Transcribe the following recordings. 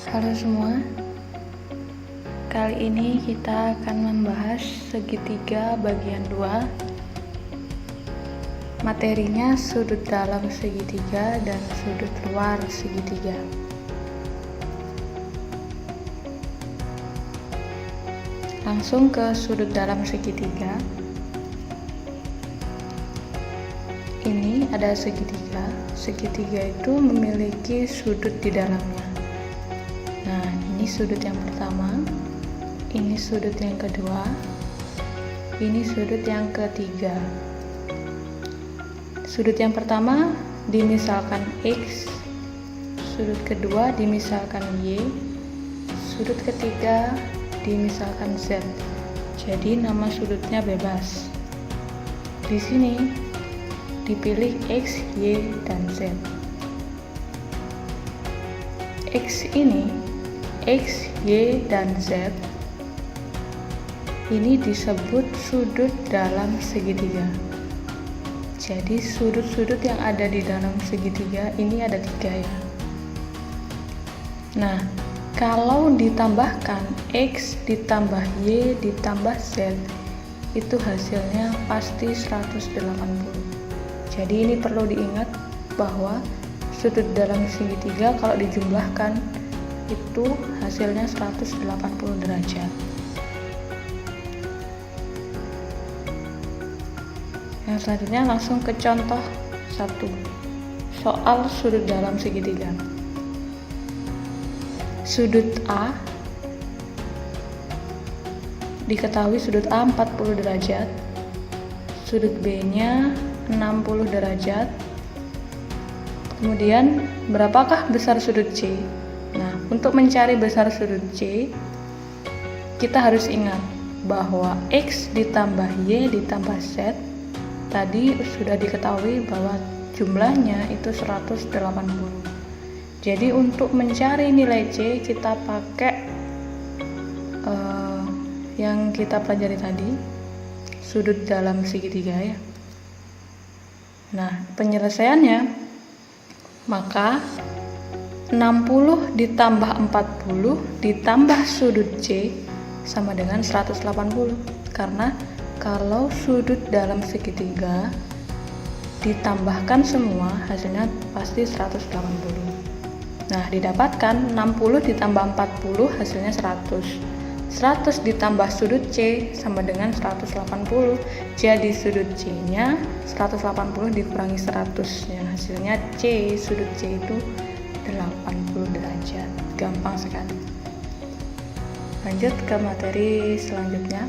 Halo semua, kali ini kita akan membahas segitiga bagian 2. Materinya sudut dalam segitiga dan sudut luar segitiga. Langsung ke sudut dalam segitiga. Ini ada segitiga. Segitiga itu memiliki sudut di dalamnya. Nah, ini sudut yang pertama, ini sudut yang kedua, ini sudut yang ketiga. Sudut yang pertama dimisalkan X, sudut kedua dimisalkan Y, sudut ketiga dimisalkan Z. Jadi nama sudutnya bebas. Di sini dipilih X, Y, dan Z. X ini, X, Y, dan Z ini disebut sudut dalam segitiga. Jadi sudut-sudut yang ada di dalam segitiga ini ada 3 ya. Nah, kalau ditambahkan X ditambah Y ditambah Z, itu hasilnya pasti 180. Jadi ini perlu diingat bahwa sudut dalam segitiga kalau dijumlahkan itu hasilnya 180 derajat. Yang selanjutnya langsung ke contoh 1. Soal sudut dalam segitiga. Sudut A diketahui sudut A 40 derajat, sudut B-nya 60 derajat. Kemudian berapakah besar sudut C? Nah, untuk mencari besar sudut C, kita harus ingat bahwa X ditambah Y ditambah Z tadi sudah diketahui bahwa jumlahnya itu 180. Jadi untuk mencari nilai C, kita pakai yang kita pelajari tadi, sudut dalam segitiga ya. Nah, penyelesaiannya, maka 60 ditambah 40 ditambah sudut C sama dengan 180. Karena kalau sudut dalam segitiga ditambahkan semua hasilnya pasti 180. Nah, didapatkan 60 ditambah 40 hasilnya 100. 100 ditambah sudut C sama dengan 180. Jadi sudut C-nya 180 dikurangi 100, yang hasilnya C, sudut C itu 80 derajat. Gampang sekali. Lanjut ke materi selanjutnya.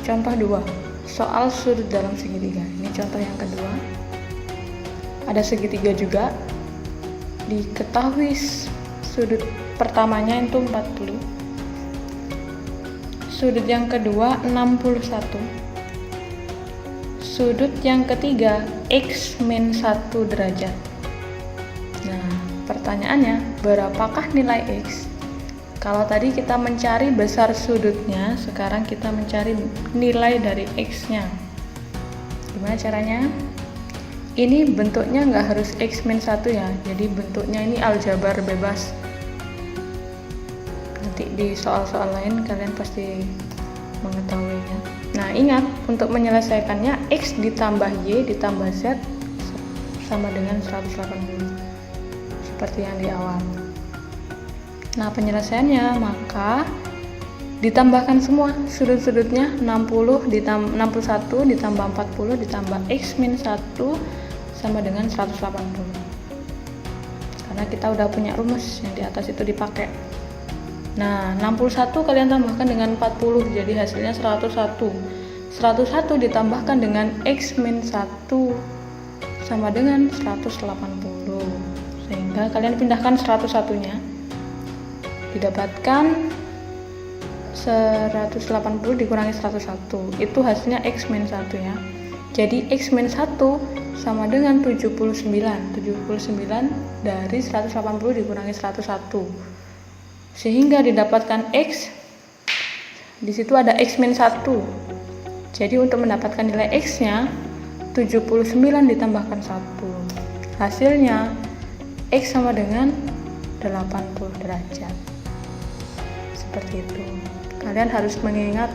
Contoh 2. Soal sudut dalam segitiga. Ini contoh yang kedua. Ada segitiga juga. Diketahui sudut pertamanya itu 40, sudut yang kedua 61, sudut yang ketiga X min 1 derajat. Nah, pertanyaannya, berapakah nilai X? Kalau tadi kita mencari besar sudutnya, sekarang kita mencari nilai dari X nya. Gimana caranya? Ini bentuknya nggak harus X min 1 ya, jadi bentuknya ini aljabar bebas. Nanti di soal-soal lain kalian pasti mengetahuinya. Nah, ingat, untuk menyelesaikannya X ditambah Y ditambah Z sama dengan 180, seperti yang di awal. Nah, penyelesaiannya, maka ditambahkan semua sudut-sudutnya, 61 ditambah 40 ditambah X min 1 sama dengan 180. Karena kita udah punya rumus yang di atas itu dipakai. Nah, 61 kalian tambahkan dengan 40, jadi hasilnya 101. 101 ditambahkan dengan X min 1 sama dengan 180. Sehingga kalian pindahkan 101-nya. Didapatkan 180 dikurangi 101, itu hasilnya X min 1 ya. Jadi X min 1 sama dengan 79 dari 180 dikurangi 101, sehingga didapatkan X. Di situ ada X min 1. Jadi untuk mendapatkan nilai X nya 79 ditambahkan 1. Hasilnya X sama dengan 80 derajat. Seperti itu. Kalian harus mengingat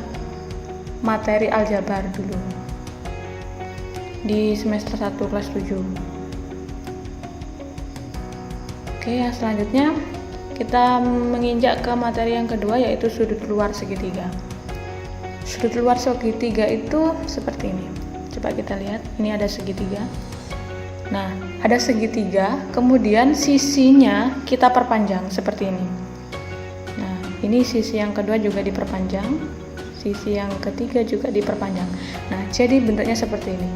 materi aljabar dulu di semester 1 kelas 7. Oke, yang selanjutnya kita menginjak ke materi yang kedua, yaitu sudut luar segitiga. Sudut luar segitiga itu seperti ini. Coba kita lihat, ini ada segitiga. Nah, ada segitiga, kemudian sisinya kita perpanjang seperti ini. Nah, ini sisi yang kedua juga diperpanjang, sisi yang ketiga juga diperpanjang. Nah, jadi bentuknya seperti ini.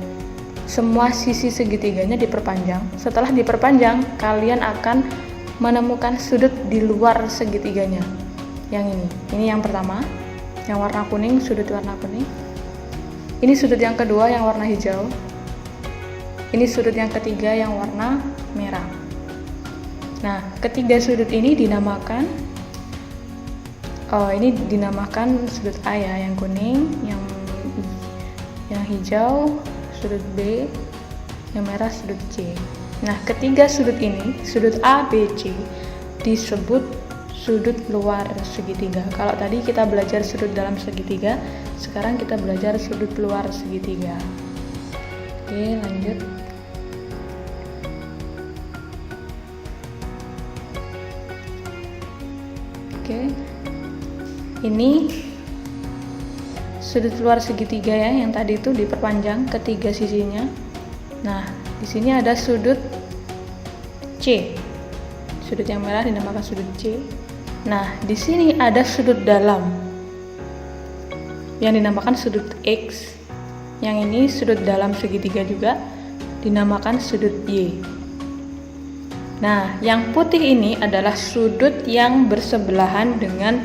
Semua sisi segitiganya diperpanjang. Setelah diperpanjang, kalian akan menemukan sudut di luar segitiganya. Yang ini yang pertama, yang warna kuning, sudut warna kuning. Ini sudut yang kedua yang warna hijau. Ini sudut yang ketiga yang warna merah. Nah, ketiga sudut ini dinamakan sudut A ya, yang kuning, yang hijau sudut B, yang merah sudut C. Nah, ketiga sudut ini, sudut A, B, C, disebut sudut luar segitiga. Kalau tadi kita belajar sudut dalam segitiga, sekarang kita belajar sudut luar segitiga. Oke, lanjut. Oke, ini sudut luar segitiga ya, yang tadi itu diperpanjang ketiga sisinya. Nah, di sini ada sudut C. Sudut yang merah dinamakan sudut C. Nah, di sini ada sudut dalam yang dinamakan sudut X. Yang ini sudut dalam segitiga juga dinamakan sudut Y. Nah, yang putih ini adalah sudut yang bersebelahan dengan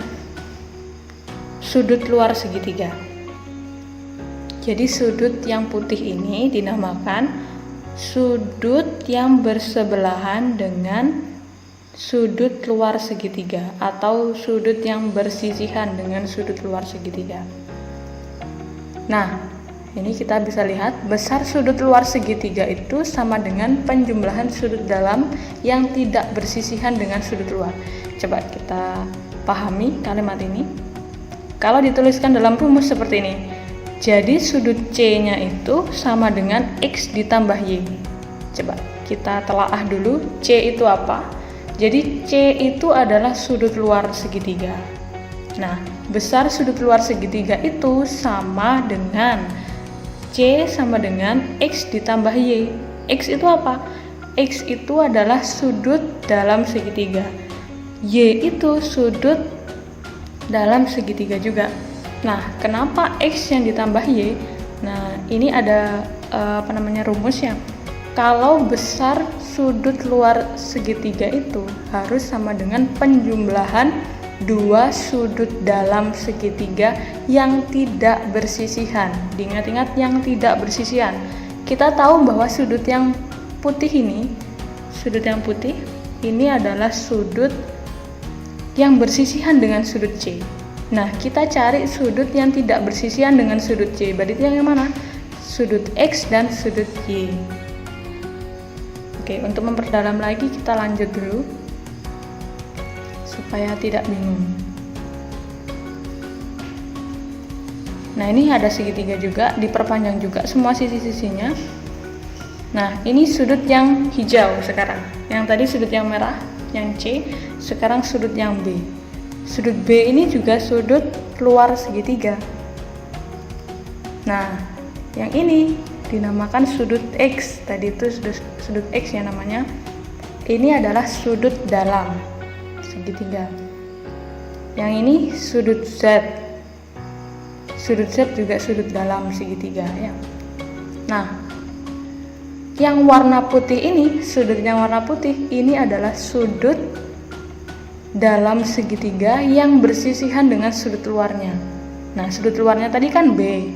sudut luar segitiga. Jadi sudut yang putih ini dinamakan sudut yang bersebelahan dengan sudut luar segitiga, atau sudut yang bersisihan dengan sudut luar segitiga. Nah, ini kita bisa lihat besar sudut luar segitiga itu sama dengan penjumlahan sudut dalam yang tidak bersisihan dengan sudut luar. Coba kita pahami kalimat ini. Kalau dituliskan dalam rumus seperti ini, jadi sudut C-nya itu sama dengan X ditambah Y. Coba kita telaah dulu, C itu apa? Jadi C itu adalah sudut luar segitiga. Nah, besar sudut luar segitiga itu sama dengan C sama dengan X ditambah Y. X itu apa? X itu adalah sudut dalam segitiga. Y itu sudut dalam segitiga juga. Nah, kenapa X yang ditambah Y? Nah, ini ada rumusnya. Kalau besar sudut luar segitiga itu harus sama dengan penjumlahan dua sudut dalam segitiga yang tidak bersisihan. Diingat-ingat, yang tidak bersisihan. Kita tahu bahwa sudut yang putih ini adalah sudut yang bersisihan dengan sudut C. Nah, kita cari sudut yang tidak bersisihan dengan sudut C. Berarti yang mana? Sudut X dan sudut Y. Oke, untuk memperdalam lagi kita lanjut dulu supaya tidak bingung. Nah, ini ada segitiga juga, diperpanjang juga semua sisi-sisinya. Nah, ini sudut yang hijau sekarang. Yang tadi sudut yang merah, yang C, sekarang sudut yang B. Sudut B ini juga sudut luar segitiga. Nah, yang ini dinamakan sudut X. Tadi itu sudut X ya namanya. Ini adalah sudut dalam segitiga. Yang ini sudut Z. Sudut Z juga sudut dalam segitiga ya. Nah, yang warna putih ini, sudut yang warna putih ini adalah sudut dalam segitiga yang bersisihan dengan sudut luarnya. Nah, sudut luarnya tadi kan B.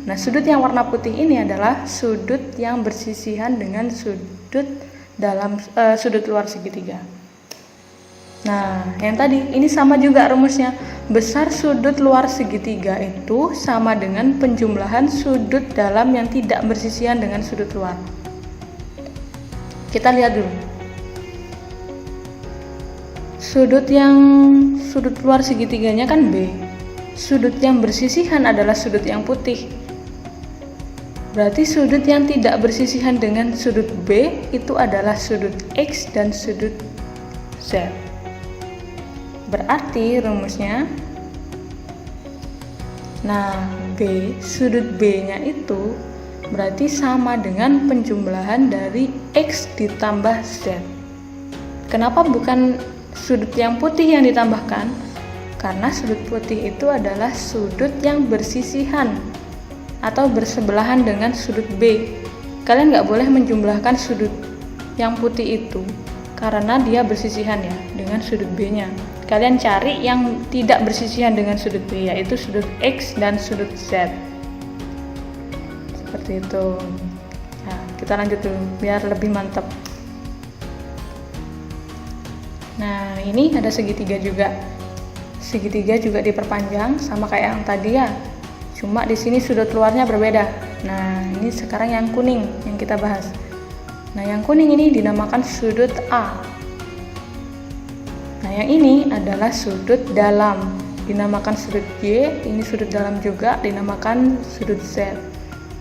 Nah, sudut yang warna putih ini adalah sudut yang bersisihan dengan sudut luar segitiga. Nah, yang tadi ini sama juga rumusnya. Besar sudut luar segitiga itu sama dengan penjumlahan sudut dalam yang tidak bersisihan dengan sudut luar. Kita lihat dulu. Sudut luar segitiganya kan B. Sudut yang bersisihan adalah sudut yang putih. Berarti sudut yang tidak bersisihan dengan sudut B itu adalah sudut X dan sudut Z. Berarti rumusnya, nah sudut B-nya itu berarti sama dengan penjumlahan dari X ditambah Z. Kenapa bukan sudut yang putih yang ditambahkan? Karena sudut putih itu adalah sudut yang bersisihan atau bersebelahan dengan sudut B. Kalian nggak boleh menjumlahkan sudut yang putih itu karena dia bersisihan ya dengan sudut B-nya. Kalian cari yang tidak bersisihan dengan sudut B, yaitu sudut X dan sudut Z. Seperti itu. Nah, kita lanjut dulu biar lebih mantap. Nah, ini ada segitiga juga. Segitiga juga diperpanjang sama kayak yang tadi ya. Cuma di sini sudut luarnya berbeda. Nah, ini sekarang yang kuning yang kita bahas. Nah, yang kuning ini dinamakan sudut A. Nah, yang ini adalah sudut dalam, dinamakan sudut Y. Ini sudut dalam juga, dinamakan sudut Z.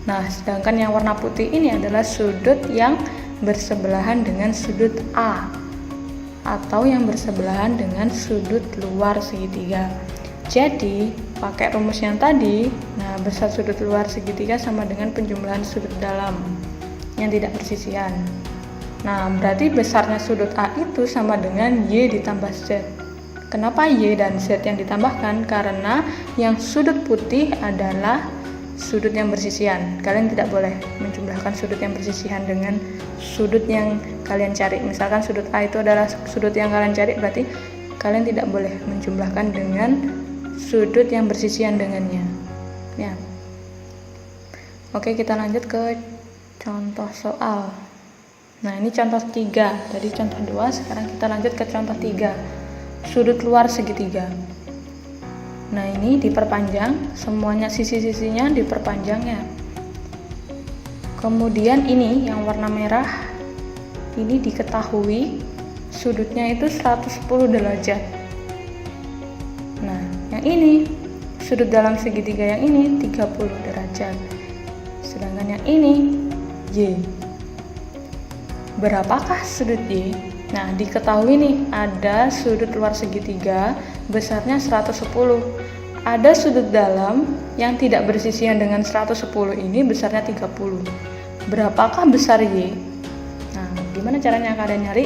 Nah, sedangkan yang warna putih ini adalah sudut yang bersebelahan dengan sudut A atau yang bersebelahan dengan sudut luar segitiga. Jadi, pakai rumus yang tadi, nah besar sudut luar segitiga sama dengan penjumlahan sudut dalam yang tidak bersisihan. Nah, berarti besarnya sudut A itu sama dengan Y ditambah Z. Kenapa Y dan Z yang ditambahkan? Karena yang sudut putih adalah sudut yang bersisihan. Kalian tidak boleh menjumlahkan sudut yang bersisihan dengan sudut yang kalian cari. Misalkan sudut A itu adalah sudut yang kalian cari, berarti kalian tidak boleh menjumlahkan dengan sudut yang bersisihan dengannya. Ya. Oke, kita lanjut ke contoh soal. Nah, ini contoh 3. Tadi contoh 2, sekarang kita lanjut ke contoh 3. Sudut luar segitiga. Nah, ini diperpanjang, semuanya sisi-sisinya diperpanjang ya. Kemudian ini yang warna merah, ini diketahui sudutnya itu 110 derajat. Nah, yang ini sudut dalam segitiga yang ini 30 derajat. Sedangkan yang ini Y. Berapakah sudut Y? Nah, diketahui nih ada sudut luar segitiga besarnya 110. Ada sudut dalam yang tidak bersisihan dengan 110 ini besarnya 30. Berapakah besar Y? Nah, gimana caranya kalian nyari?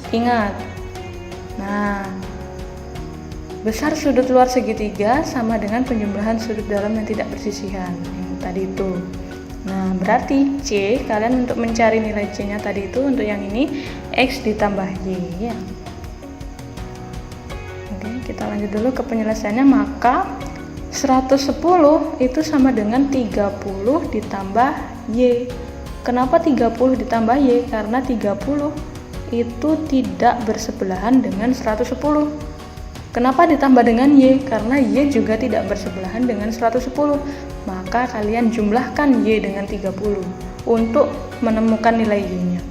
Ingat. Nah, besar sudut luar segitiga sama dengan penjumlahan sudut dalam yang tidak bersisihan yang tadi itu. Nah, berarti C, kalian untuk mencari nilai C-nya tadi itu untuk yang ini X ditambah Y ya. Oke, kita lanjut dulu ke penyelesaiannya. Maka 110 itu sama dengan 30 ditambah Y. Kenapa 30 ditambah Y? Karena 30 itu tidak bersebelahan dengan 110. Kenapa ditambah dengan Y? Karena Y juga tidak bersebelahan dengan 110. Maka kalian jumlahkan Y dengan 30 untuk menemukan nilai Y-nya.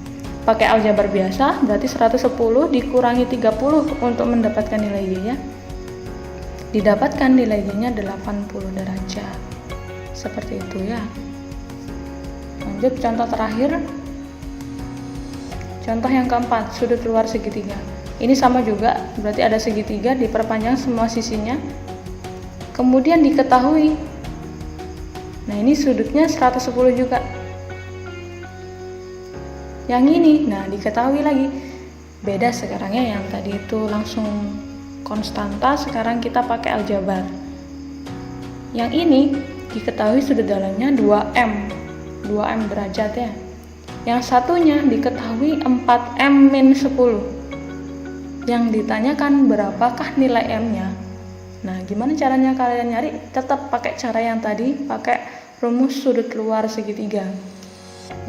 Pakai aljabar biasa, berarti 110 dikurangi 30 untuk mendapatkan nilai Y-nya. Didapatkan nilai Y-nya 80 derajat. Seperti itu ya. Lanjut contoh terakhir. Contoh yang keempat, sudut luar segitiga. Ini sama juga, berarti ada segitiga diperpanjang semua sisinya. Kemudian diketahui, nah ini sudutnya 110 juga. Yang ini, nah diketahui lagi. Beda sekarangnya, yang tadi itu langsung konstanta, sekarang kita pakai aljabar. Yang ini diketahui sudut dalamnya 2M derajat ya. Yang satunya diketahui 4M-10. Yang ditanyakan berapakah nilai M-nya. Nah, gimana caranya kalian nyari? Tetap pakai cara yang tadi, pakai rumus sudut luar segitiga.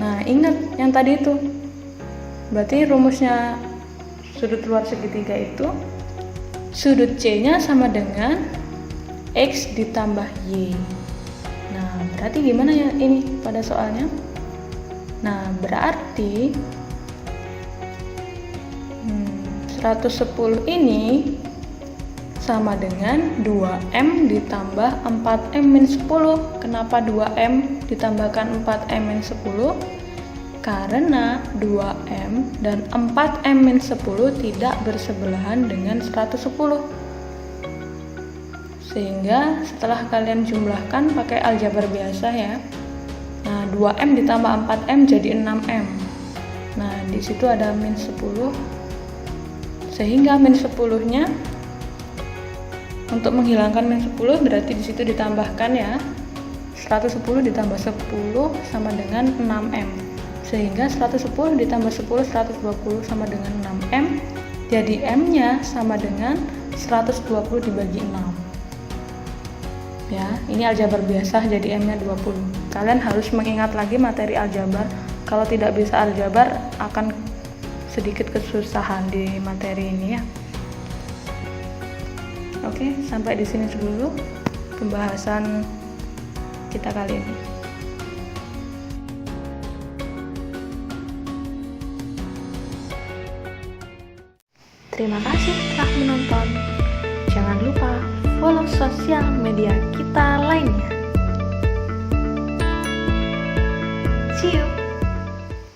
Nah, ingat yang tadi itu. Berarti rumusnya sudut luar segitiga itu, sudut C-nya sama dengan X ditambah Y. Nah, berarti gimana ya ini pada soalnya? Nah, berarti 110 ini sama dengan 2M ditambah 4M min 10. Kenapa 2M ditambahkan 4M min 10? Karena 2M dan 4M min 10 tidak bersebelahan dengan 110. Sehingga setelah kalian jumlahkan pakai aljabar biasa ya. Nah, 2M ditambah 4M jadi 6M. Nah, di situ ada min 10. Sehingga min 10-nya untuk menghilangkan min 10 berarti di situ ditambahkan ya. 110 ditambah 10 sama dengan 6M. Sehingga 110 ditambah 10 120 sama dengan 6M. Jadi M-nya sama dengan 120 dibagi 6. Ya, ini aljabar biasa jadi M-nya 20. Kalian harus mengingat lagi materi aljabar. Kalau tidak bisa aljabar akan sedikit kesusahan di materi ini ya. Oke, sampai di sini dulu pembahasan kita kali ini. Terima kasih telah menonton. Jangan lupa follow sosial media kita lainnya.